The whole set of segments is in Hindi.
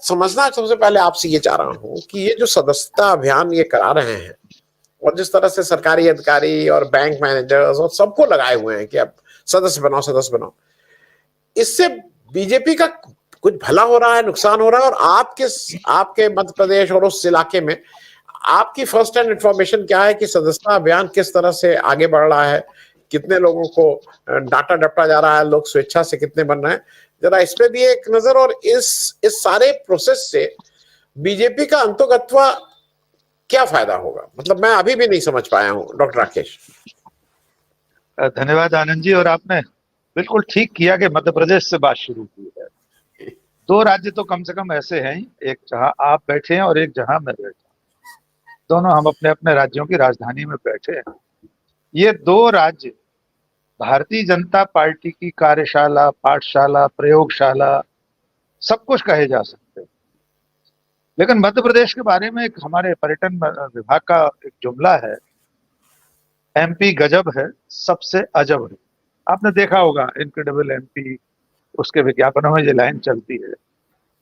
समझना सबसे पहले आपसे ये चाह रहा हूं कि ये जो सदस्यता अभियान ये करा रहे हैं और जिस तरह से सरकारी अधिकारी और बैंक मैनेजर्स और सबको लगाए हुए हैं कि अब सदस्य बनाओ, इससे बीजेपी का कुछ भला हो रहा है, नुकसान हो रहा है? और आपके मध्य प्रदेश और उस इलाके में आपकी फर्स्ट हैंड इंफॉर्मेशन क्या है कि सदस्यता अभियान किस तरह से आगे बढ़ रहा है, कितने लोगों को डाटा डपटा जा रहा है, लोग स्वेच्छा से कितने बन रहे हैं? जरा इस पे भी एक नजर। और इस सारे प्रोसेस से बीजेपी का अंतोगत्वा क्या फायदा होगा, मतलब मैं अभी भी नहीं समझ पाया हूं, डॉक्टर राकेश। धन्यवाद आनंद जी। और आपने बिल्कुल ठीक किया कि मध्य प्रदेश से बात शुरू की है। दो राज्य तो कम से कम ऐसे हैं, एक जहां आप बैठे हैं और एक जहां मैं बैठा हूं। दोनों हम अपने अपने राज्यों की राजधानी में बैठे हैं। ये दो राज्य भारतीय जनता पार्टी की कार्यशाला, पाठशाला, प्रयोगशाला सब कुछ कहे जा सकते हैं। लेकिन मध्य प्रदेश के बारे में एक हमारे पर्यटन विभाग का एक जुमला है, एमपी गजब है, सबसे अजब है। आपने देखा होगा इनक्रेडिबल एमपी, उसके विज्ञापनों में ये लाइन चलती है।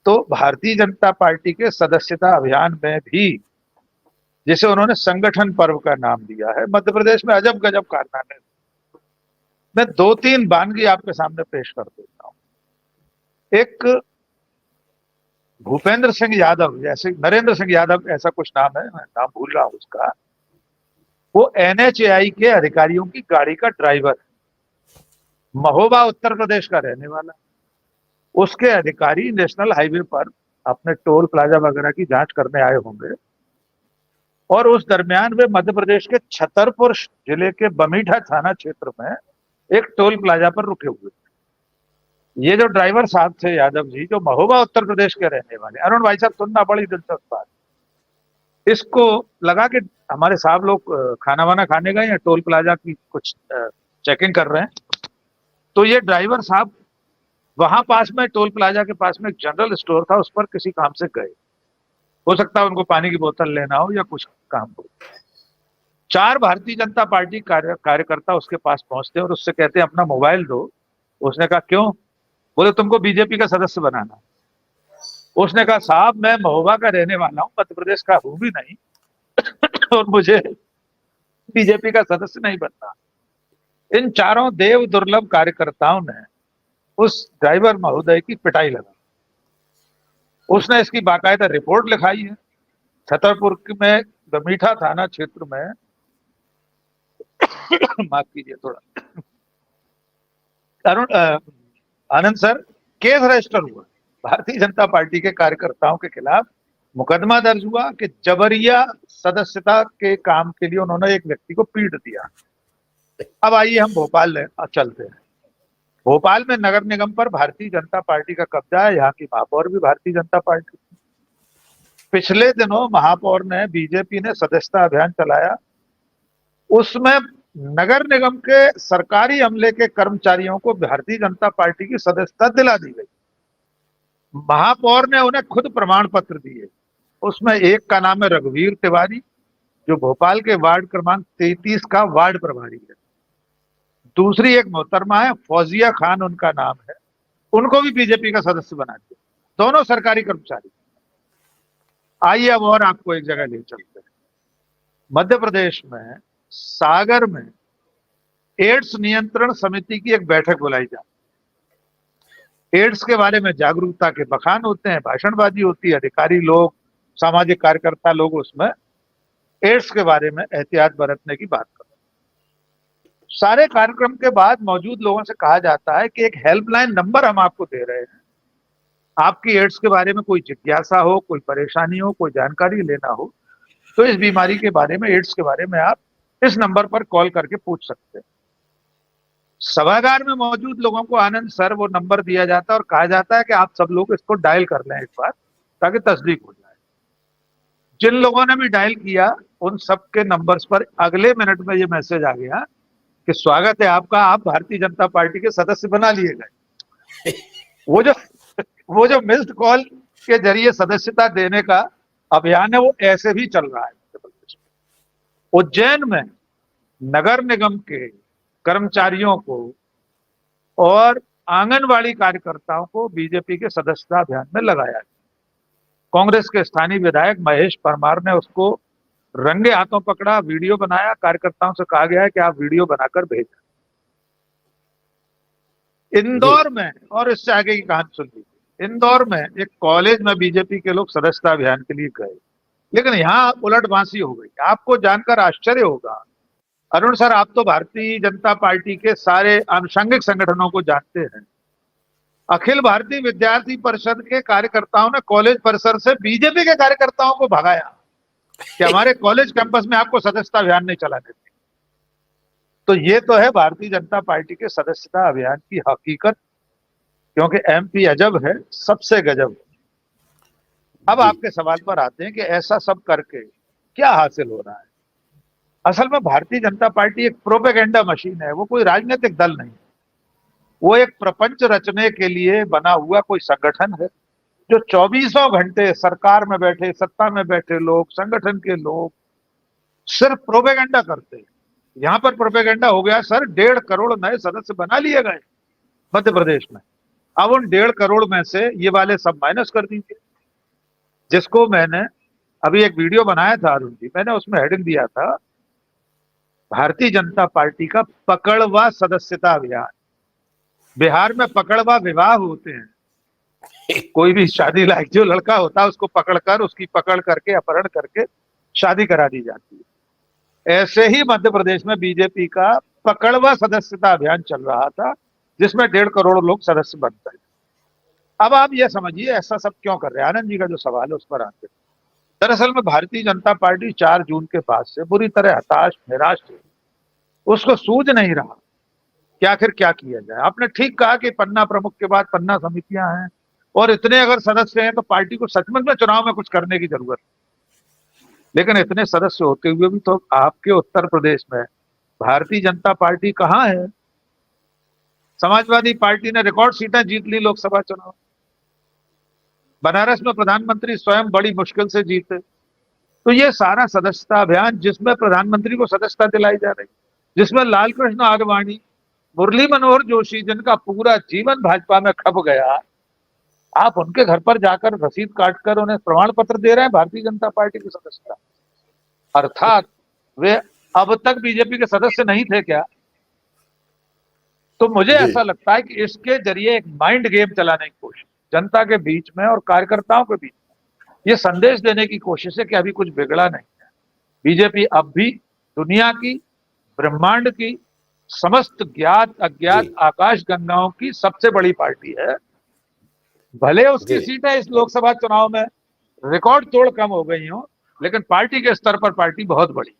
तो भारतीय जनता पार्टी के सदस्यता अभियान में भी, जिसे उन्होंने संगठन पर्व का नाम दिया है, मध्य प्रदेश में अजब गजब कारनामे। मैं दो तीन वानगी आपके सामने पेश कर देता हूं। एक भूपेंद्र सिंह यादव, जैसे नरेंद्र सिंह यादव ऐसा कुछ नाम है, मैं नाम भूल रहा हूं उसका, वो एनएचएआई के अधिकारियों की गाड़ी का ड्राइवर है, महोबा उत्तर प्रदेश का रहने वाला। उसके अधिकारी नेशनल हाईवे पर अपने टोल प्लाजा वगैरह की जांच करने आए होंगे और उस दरमियान वे मध्य प्रदेश के छतरपुर जिले के बमीठा थाना क्षेत्र में एक टोल प्लाजा पर रुके हुए थे। ये जो ड्राइवर साहब थे यादव जी, जो महोबा उत्तर प्रदेश के रहने वाले, अरुण भाई साहब सुनना, बड़ी दिलचस्प बात, इसको लगा कि हमारे साहब लोग खाना वाना खाने गए या टोल प्लाजा की कुछ चेकिंग कर रहे हैं। तो ये ड्राइवर साहब वहां पास में टोल प्लाजा के पास में एक जनरल स्टोर था, उस पर किसी काम से गए। हो सकता है उनको पानी की बोतल लेना हो या कुछ काम हो। चार भारतीय जनता पार्टी कार्यकर्ता उसके पास पहुंचते और उससे कहते हैं अपना मोबाइल दो। उसने कहा क्यों? बोले तुमको बीजेपी का सदस्य बनाना। उसने कहा साहब मैं महोबा का रहने वाला हूं, मध्य प्रदेश का हूं भी नहीं और मुझे बीजेपी का सदस्य नहीं बनना। इन चारों देव दुर्लभ कार्यकर्ताओं ने उस ड्राइवर महोदय की पिटाई लगा। उसने इसकी बाकायदा रिपोर्ट लिखाई है। छतरपुर में बमीठा थाना क्षेत्र में माफ कीजिए थोड़ा, अरुण आनंद सर, केस रजिस्टर हुआ। भारतीय जनता पार्टी के कार्यकर्ताओं के खिलाफ मुकदमा दर्ज हुआ कि जबरिया सदस्यता के काम के लिए उन्होंने एक व्यक्ति को पीट दिया। अब आइए हम भोपाल चलते हैं। भोपाल में नगर निगम पर भारतीय जनता पार्टी का कब्जा है। यहाँ की महापौर भी भारतीय जनता पार्टी। पिछले दिनों महापौर ने, बीजेपी ने सदस्यता अभियान चलाया, उसमें नगर निगम के सरकारी अमले के कर्मचारियों को भारतीय जनता पार्टी की सदस्यता दिला दी गई। महापौर ने उन्हें खुद प्रमाण पत्र दिए। उसमें एक का नाम है रघुवीर तिवारी, जो भोपाल के वार्ड क्रमांक 33 का वार्ड प्रभारी है। दूसरी एक मोहतरमा है, फौजिया खान उनका नाम है, उनको भी बीजेपी का सदस्य बना दिया। दोनों सरकारी कर्मचारी। आइए अब और आपको एक जगह ले चलते हैं। मध्य प्रदेश में सागर में एड्स नियंत्रण समिति की एक बैठक बुलाई जाती है। एड्स के बारे में जागरूकता के बखान होते हैं, भाषणबाजी होती है, अधिकारी लोग, सामाजिक कार्यकर्ता लोग उसमें एड्स के बारे में एहतियात बरतने की बात करते हैं। सारे कार्यक्रम के बाद मौजूद लोगों से कहा जाता है कि एक हेल्पलाइन नंबर हम आपको दे रहे हैं, आपकी एड्स के बारे में कोई जिज्ञासा हो, कोई परेशानी हो, कोई जानकारी लेना हो, तो इस बीमारी के बारे में, एड्स के बारे में आप इस नंबर पर कॉल करके पूछ सकते हैं। सभागार में मौजूद लोगों को आनंद सर वो नंबर दिया जाता है और कहा जाता है कि आप सब लोग इसको डायल कर लें एक बार, ताकि तस्दीक हो जाए। जिन लोगों ने भी डायल किया उन सबके नंबर्स पर अगले मिनट में ये मैसेज आ गया कि स्वागत है आपका, आप भारतीय जनता पार्टी के सदस्य बना लिए गए। वो जो मिस्ड कॉल के जरिए सदस्यता देने का अभियान है, वो ऐसे भी चल रहा है। उज्जैन में नगर निगम के कर्मचारियों को और आंगनवाड़ी कार्यकर्ताओं को बीजेपी के सदस्यता अभियान में लगाया गया। कांग्रेस के स्थानीय विधायक महेश परमार ने उसको रंगे हाथों पकड़ा, वीडियो बनाया। कार्यकर्ताओं से कहा गया है कि आप वीडियो बनाकर भेजें। इंदौर में, और इससे आगे की कहानी सुन लीजिए, इंदौर में एक कॉलेज में बीजेपी के लोग सदस्यता अभियान के लिए गए, लेकिन यहाँ उलटबांसी हो गई। आपको जानकर आश्चर्य होगा अरुण सर, आप तो भारतीय जनता पार्टी के सारे आनुषंगिक संगठनों को जानते हैं। अखिल भारतीय विद्यार्थी परिषद के कार्यकर्ताओं ने कॉलेज परिसर से बीजेपी के कार्यकर्ताओं को भगाया कि हमारे कॉलेज कैंपस में आपको सदस्यता अभियान नहीं चलाने देंगे। तो ये तो है भारतीय जनता पार्टी के सदस्यता अभियान की हकीकत, क्योंकि एमपी अजब है, सबसे गजब है। अब आपके सवाल पर आते हैं कि ऐसा सब करके क्या हासिल हो रहा है। असल में भारतीय जनता पार्टी एक प्रोपेगेंडा मशीन है, वो कोई राजनीतिक दल नहीं, वो एक प्रपंच रचने के लिए बना हुआ कोई संगठन है जो 24 घंटे सरकार में बैठे, सत्ता में बैठे लोग, संगठन के लोग सिर्फ प्रोपेगेंडा करते हैं। यहां पर प्रोपेगेंडा हो गया सर, 1.5 करोड़ नए सदस्य बना लिए गए मध्य प्रदेश में। अब उन 1.5 करोड़ में से ये वाले सब माइनस कर दीजिए, जिसको मैंने अभी एक वीडियो बनाया था अरुण जी, मैंने उसमें हेडिंग दिया था भारतीय जनता पार्टी का पकड़वा सदस्यता अभियान। बिहार में पकड़वा विवाह होते हैं, कोई भी शादी लायक जो लड़का होता है उसको पकड़कर, उसकी पकड़ करके, अपहरण करके शादी करा दी जाती है। ऐसे ही मध्य प्रदेश में बीजेपी का पकड़वा सदस्यता अभियान चल रहा था, जिसमें 1.5 करोड़ लोग सदस्य बनते हैं। अब आप ये समझिए ऐसा सब क्यों कर रहे हैं। आनंद जी का जो सवाल है उस पर आते हैं। दरअसल में भारतीय जनता पार्टी 4 जून के बाद से बुरी तरह हताश, निराश थी। उसको सूझ नहीं रहा कि आखिर क्या किया जाए। आपने ठीक कहा कि पन्ना प्रमुख के बाद पन्ना समितियां हैं, और इतने अगर सदस्य हैं तो पार्टी को सचमुच में चुनाव में कुछ करने की जरूरत है। लेकिन इतने सदस्य होते हुए भी तो आपके उत्तर प्रदेश में भारतीय जनता पार्टी कहां है। समाजवादी पार्टी ने रिकॉर्ड सीटें जीत ली लोकसभा चुनाव। बनारस में प्रधानमंत्री स्वयं बड़ी मुश्किल से जीते। तो ये सारा सदस्यता अभियान, जिसमें प्रधानमंत्री को सदस्यता दिलाई जा रही, जिसमें लालकृष्ण आडवाणी, मुरली मनोहर जोशी, जिनका पूरा जीवन भाजपा में खप गया, आप उनके घर पर जाकर रसीद काटकर उन्हें प्रमाण पत्र दे रहे हैं भारतीय जनता पार्टी की सदस्यता। अर्थात वे अब तक बीजेपी के सदस्य नहीं थे क्या। तो मुझे ऐसा लगता है कि इसके जरिए एक माइंड गेम चलाने की कोशिश जनता के बीच में और कार्यकर्ताओं के बीच में, ये संदेश देने की कोशिश है कि अभी कुछ बिगड़ा नहीं है। बीजेपी अब भी दुनिया की, ब्रह्मांड की, समस्त ज्ञात अज्ञात आकाश गंगाओं की सबसे बड़ी पार्टी है। भले उसकी सीटें इस लोकसभा चुनाव में रिकॉर्ड तोड़ कम हो गई हो, लेकिन पार्टी के स्तर पर पार्टी बहुत बड़ी।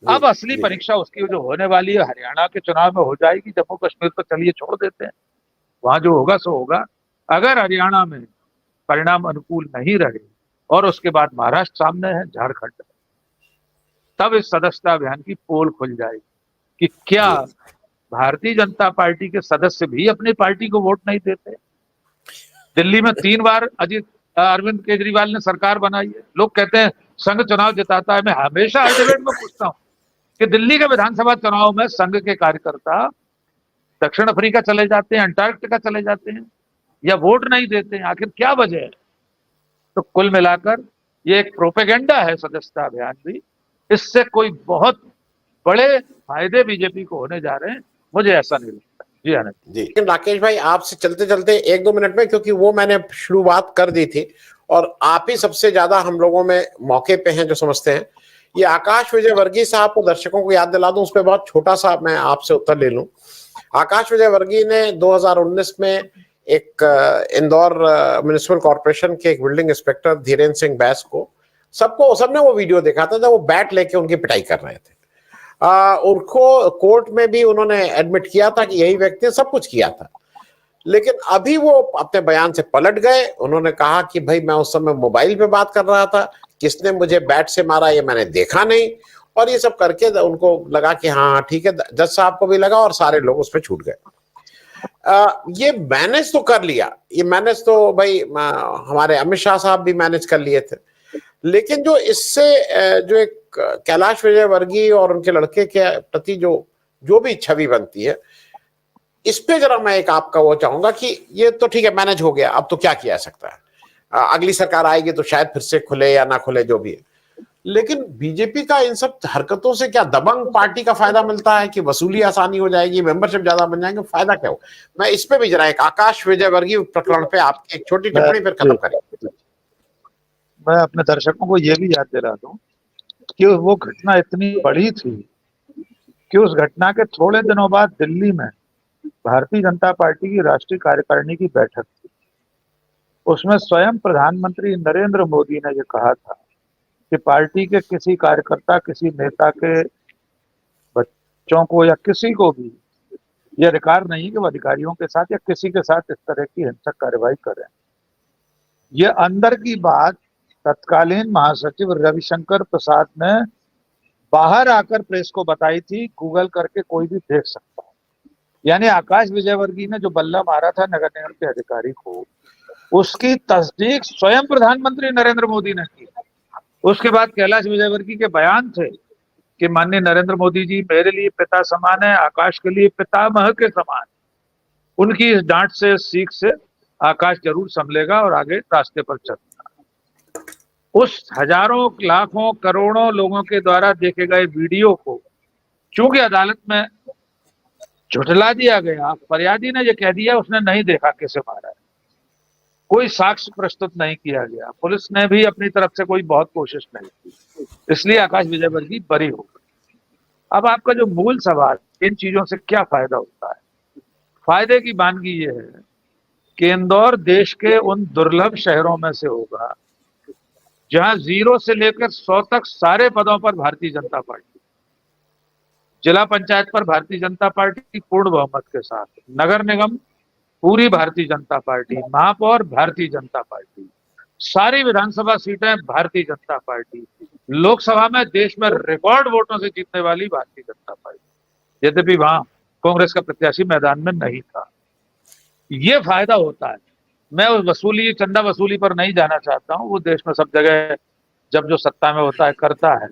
अब असली परीक्षा उसकी जो होने वाली है हरियाणा के चुनाव में हो जाएगी। जम्मू कश्मीर तो चलिए छोड़ देते हैं, वहां जो होगा सो होगा। अगर हरियाणा में परिणाम अनुकूल नहीं रहे और उसके बाद महाराष्ट्र सामने है, झारखंड, तब इस सदस्यता अभियान की पोल खुल जाएगी कि क्या भारतीय जनता पार्टी के सदस्य भी अपनी पार्टी को वोट नहीं देते। दिल्ली में 3 बार अरविंद केजरीवाल ने सरकार बनाई है। लोग कहते हैं संघ चुनाव जिताता है। मैं हमेशा हर डिबेट में पूछता हूं कि दिल्ली के विधानसभा चुनाव में संघ के कार्यकर्ता दक्षिण अफ्रीका चले जाते हैं, अंटार्कटिका चले जाते हैं, या वोट नहीं देते हैं। आखिर क्या वजह है। तो कुल मिलाकर ये एक प्रोपेगेंडा है सदस्यता अभियान भी। इससे कोई बहुत बड़े फायदे बीजेपी को होने जा रहे हैं, मुझे ऐसा नहीं लगता। जी आनंद जी। राकेश भाई, आपसे चलते चलते 1-2 मिनट में, क्योंकि वो मैंने शुरुआत कर दी थी और आप ही सबसे ज्यादा हम लोगों में मौके पे हैं जो समझते हैं। ये आकाश विजयवर्गीय साहब को दर्शकों को याद दिला दूं, उस पर बहुत छोटा सा मैं आपसे उत्तर ले लूं। आकाश विजयवर्गीय ने 2019 में एक इंदौर म्युनिसिपल कॉर्पोरेशन के एक बिल्डिंग इंस्पेक्टर धीरेन्द्र सिंह बैस को, सबने वो वीडियो देखा था जब वो बैट लेके उनकी पिटाई कर रहे थे। उनको कोर्ट में भी उन्होंने एडमिट किया था कि यही व्यक्ति सब कुछ किया था। लेकिन अभी वो अपने बयान से पलट गए। उन्होंने कहा कि भाई मैं उस समय मोबाइल पे बात कर रहा था, किसने मुझे बैट से मारा ये मैंने देखा नहीं, और ये सब करके उनको लगा कि हाँ ठीक है, जज साहब को भी लगा और सारे लोग उस पर छूट गए। ये मैनेज तो कर लिया, ये मैनेज तो भाई हमारे अमित शाह साहब भी मैनेज कर लिए थे। लेकिन जो इससे जो एक कैलाश विजयवर्गीय और उनके लड़के के प्रति जो भी छवि बनती है, इस पे जरा मैं एक आपका वो चाहूंगा कि ये तो ठीक है मैनेज हो गया, अब तो क्या किया जा सकता है। अगली सरकार आएगी तो शायद फिर से खुले या ना खुले, जो भी है। लेकिन बीजेपी का इन सब हरकतों से क्या दबंग पार्टी का फायदा मिलता है कि वसूली आसानी हो जाएगी, मेंबरशिप ज्यादा बन जाएंगे, फायदा क्या हो? मैं इस पे भी जरा एक आकाश विजयवर्गीय प्रकरण पे आपकी एक छोटी टिप्पणी फिर खत्म करेंगे। मैं अपने दर्शकों को यह भी याद दिला दूं कि वो घटना इतनी बड़ी थी कि उस घटना के थोड़े दिनों बाद दिल्ली में भारतीय जनता पार्टी की राष्ट्रीय कार्यकारिणी की बैठक थी। उसमें स्वयं प्रधानमंत्री नरेंद्र मोदी ने ये कहा था कि पार्टी के किसी कार्यकर्ता, किसी नेता के बच्चों को या किसी को भी यह अधिकार नहीं कि वो अधिकारियों के साथ या किसी के साथ इस तरह की हिंसक कार्रवाई करें। ये अंदर की बात तत्कालीन महासचिव रविशंकर प्रसाद ने बाहर आकर प्रेस को बताई थी, गूगल करके कोई भी देख सकता है। यानी आकाश विजयवर्गीय ने जो बल्ला मारा था नगर निगम के अधिकारी को, उसकी तस्दीक स्वयं प्रधानमंत्री नरेंद्र मोदी ने की। उसके बाद कैलाश विजयवर्गीय के बयान थे कि माननीय नरेंद्र मोदी जी मेरे लिए पिता समान है, आकाश के लिए पितामह के समान। उनकी इस डांट से, सीख से आकाश जरूर संभलेगा और आगे रास्ते पर चलेगा। उस हजारों, लाखों, करोड़ों लोगों के द्वारा देखे गए वीडियो को चूंकि अदालत में झुठला दिया गया, फरियादी ने यह कह दिया उसने नहीं देखा किसे मारा है, कोई साक्ष्य प्रस्तुत नहीं किया गया, पुलिस ने भी अपनी तरफ से कोई बहुत कोशिश नहीं की, इसलिए आकाश विजयवर्गीय बरी हो गए। अब आपका जो मूल सवाल, इन चीजों से क्या फायदा होता है? फायदे की बानगी ये है कि इंदौर देश के उन दुर्लभ शहरों में से होगा जहां 0 से लेकर 100 तक सारे पदों पर भारतीय जनता पार्टी, जिला पंचायत पर भारतीय जनता पार्टी पूर्ण बहुमत के साथ, नगर निगम पूरी भारतीय जनता पार्टी, महापौर भारतीय जनता पार्टी, सारी विधानसभा सीटें भारतीय जनता पार्टी, लोकसभा में देश में रिकॉर्ड वोटों से जीतने वाली भारतीय जनता पार्टी, यद्यपि वहां कांग्रेस का प्रत्याशी मैदान में नहीं था। ये फायदा होता है। मैं उस वसूली, चंदा वसूली पर नहीं जाना चाहता हूं, वो देश में सब जगह जब जो सत्ता में होता है करता है,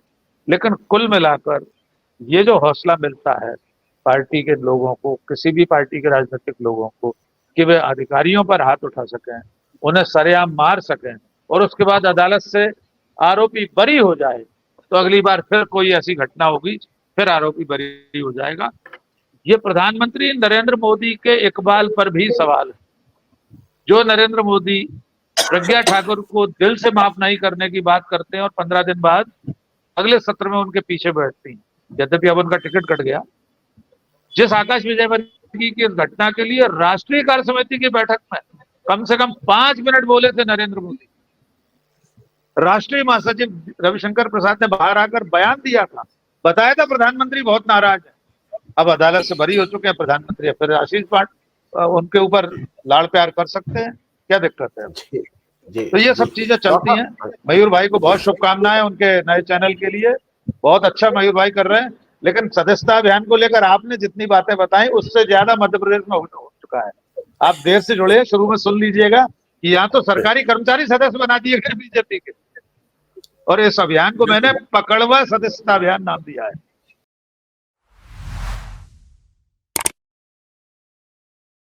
लेकिन कुल मिलाकर ये जो हौसला मिलता है पार्टी के लोगों को, किसी भी पार्टी के राजनीतिक लोगों को, कि वे अधिकारियों पर हाथ उठा सकें, उन्हें सरेआम मार सकें और उसके बाद अदालत से आरोपी बरी हो जाए, तो अगली बार फिर कोई ऐसी घटना होगी, फिर आरोपी बरी हो जाएगा। ये प्रधानमंत्री नरेंद्र मोदी के इकबाल पर भी सवाल है। जो नरेंद्र मोदी प्रज्ञा ठाकुर को दिल से माफ नहीं करने की बात करते हैं और 15 दिन बाद अगले सत्र में उनके पीछे बैठती हैं, यद्यपि अब उनका टिकट कट गया। जिस आकाश विजयवर्गीय की घटना के लिए राष्ट्रीय कार्य समिति की बैठक में कम से कम 5 मिनट बोले थे नरेंद्र मोदी, राष्ट्रीय महासचिव रविशंकर प्रसाद ने बाहर आकर बयान दिया था, बताया था प्रधानमंत्री बहुत नाराज है। अब अदालत से बरी हो चुके हैं प्रधानमंत्री, फिर आशीष पाठ उनके ऊपर लाड़ प्यार कर सकते हैं, क्या दिक्कत है? तो ये सब चीजें चलती हैं। मयूर भाई को बहुत शुभकामनाएं उनके नए चैनल के लिए, बहुत अच्छा मयूर भाई कर रहे हैं। लेकिन सदस्यता अभियान को लेकर आपने जितनी बातें बताई उससे ज्यादा मध्य प्रदेश में हो चुका है। आप देर से जुड़े, शुरू में सुन लीजिएगा कि यहाँ तो सरकारी कर्मचारी सदस्य बना दिए गए बीजेपी के, और इस अभियान को मैंने पकड़वा सदस्यता अभियान नाम दिया है।